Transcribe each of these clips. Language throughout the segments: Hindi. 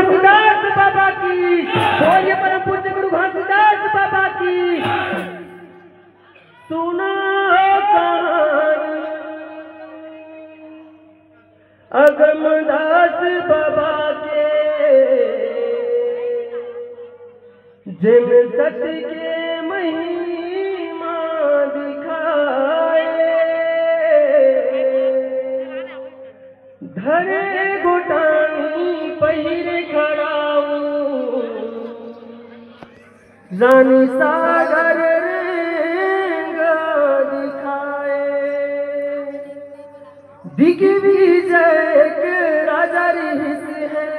घासीदास बाबा की, बोलिए परम पूज्य गुरु घासीदास बाबा की। सुना कहानी अगमदास बाबा के, जिन सत्य के महिमा दिखाए, धरे घुटानी पहिर खड़ाऊ, रानी सागर दिखाए, दिग्विजय के राजा रिहिस है,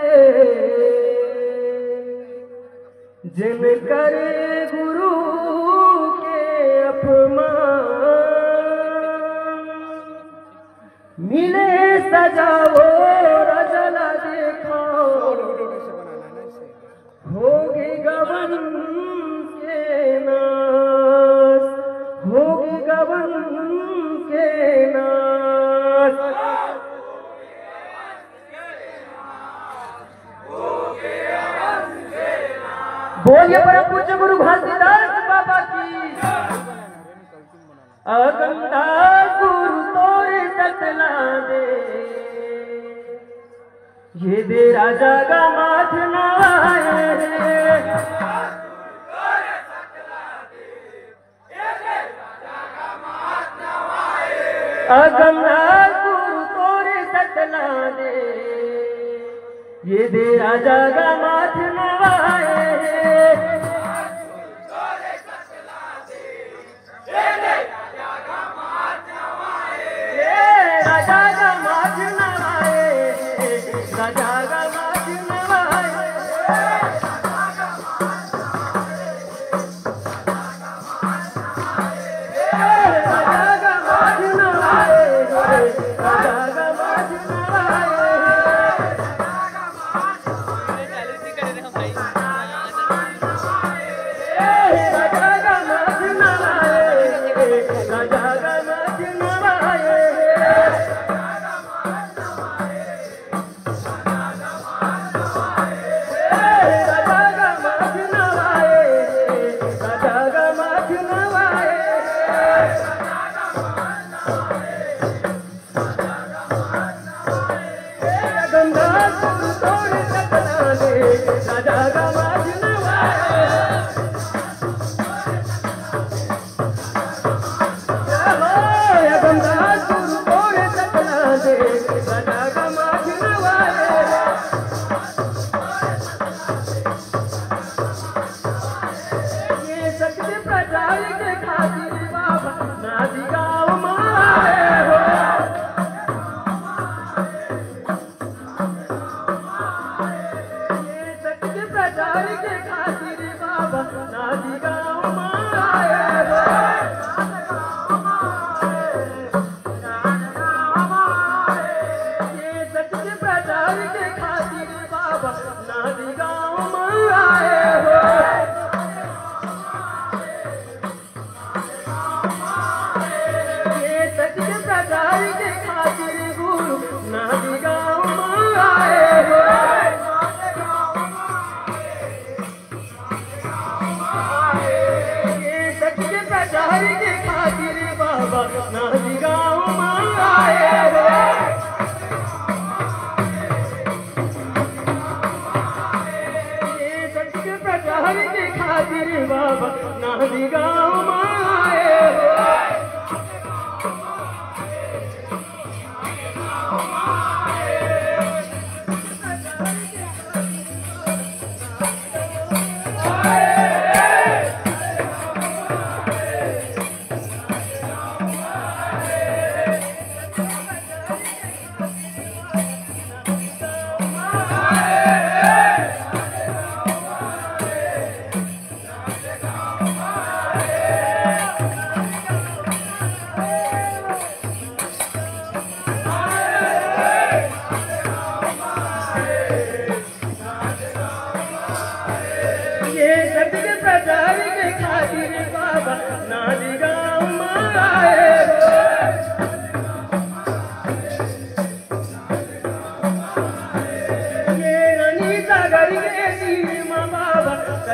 जिन करे गुरु के अपमान, मिले सजाओ रजला देखो, होगी गवन के नाश, होगी गवन के नाश। बोलिए परम पूज्य गुरु घासीदास बाबा की। अगमदास गुरु तोरे सतला दे, ये दे राजा का माथ नवाए, अगमदास गुरु तोरे सतला दे, ये दे राजा का माथ नवाए,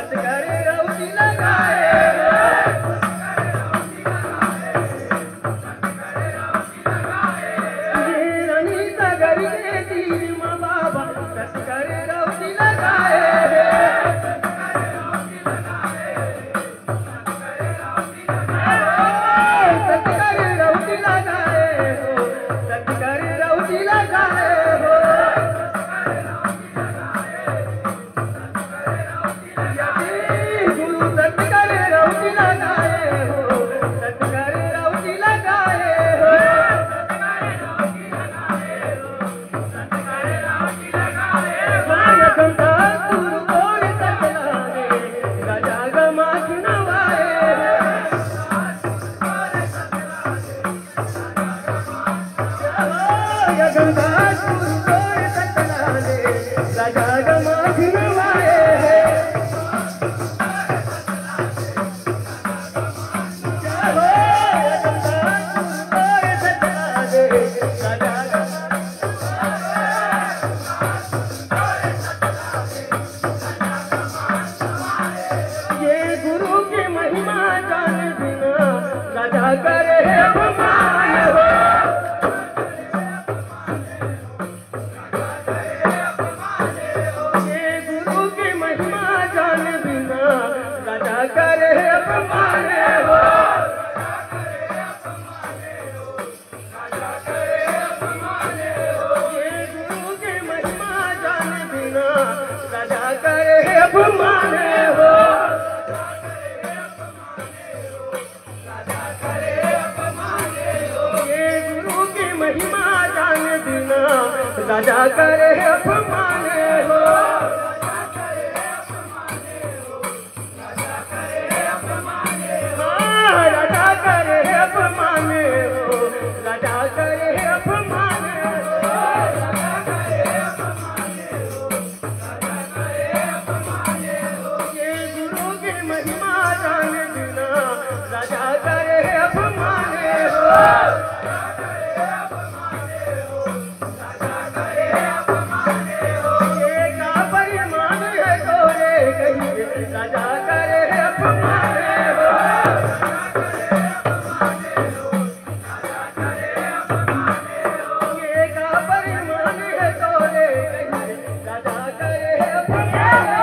सतकर रौदी लगाए ये रानी सागर के तीर माँ बाबा सतकर रौदी लगाए राजा करे अपमान हो राजा करे अपमान हो राजा करे अपमान हो राजा करे अपमान हो राजा करे अपमान हो ये गुरु की महिमा जान बिना राजा करे अपमान हो राजा करे अपमान हो राजा करे अपमान हो ये का परिमान है तोरे राजा करे अपमान हो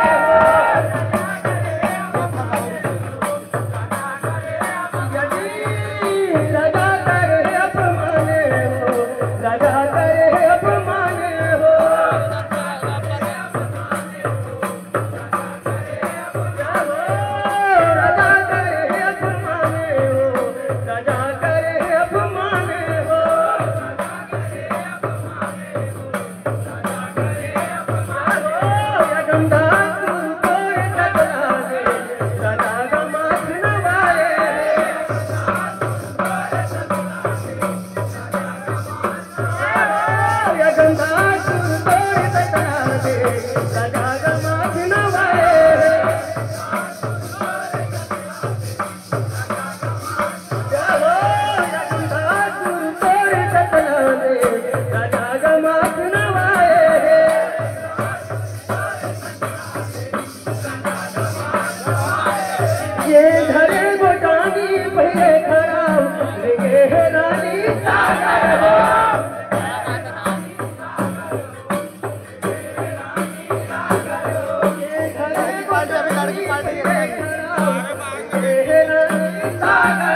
राजा करे अपमान हो राजा करे अपमान हो ये धरे गोटानी पहले खराब लेके है रानी सागर हो ये धरे गोटानी पहले खराब लेके है रानी सागर हो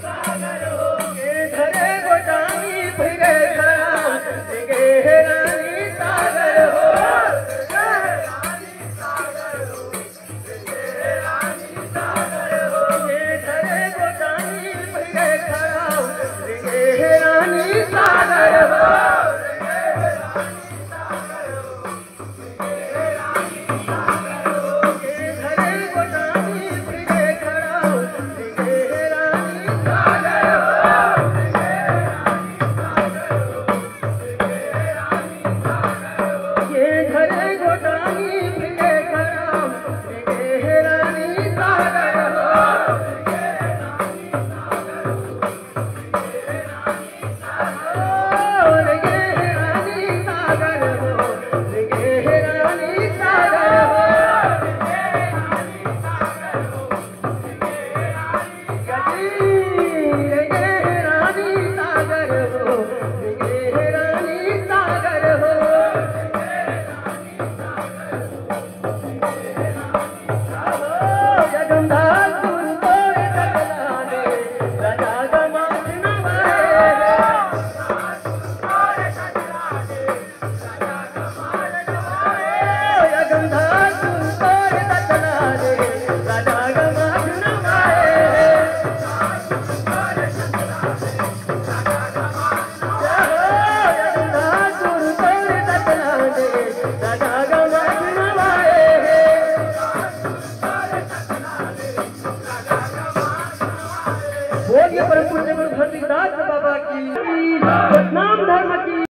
ये धरे गोटानी पहले खराब लेके है रानी सागर हो बोलिए परम पूज्य गुरु भक्तिदास बाबा की नाम धर्म की।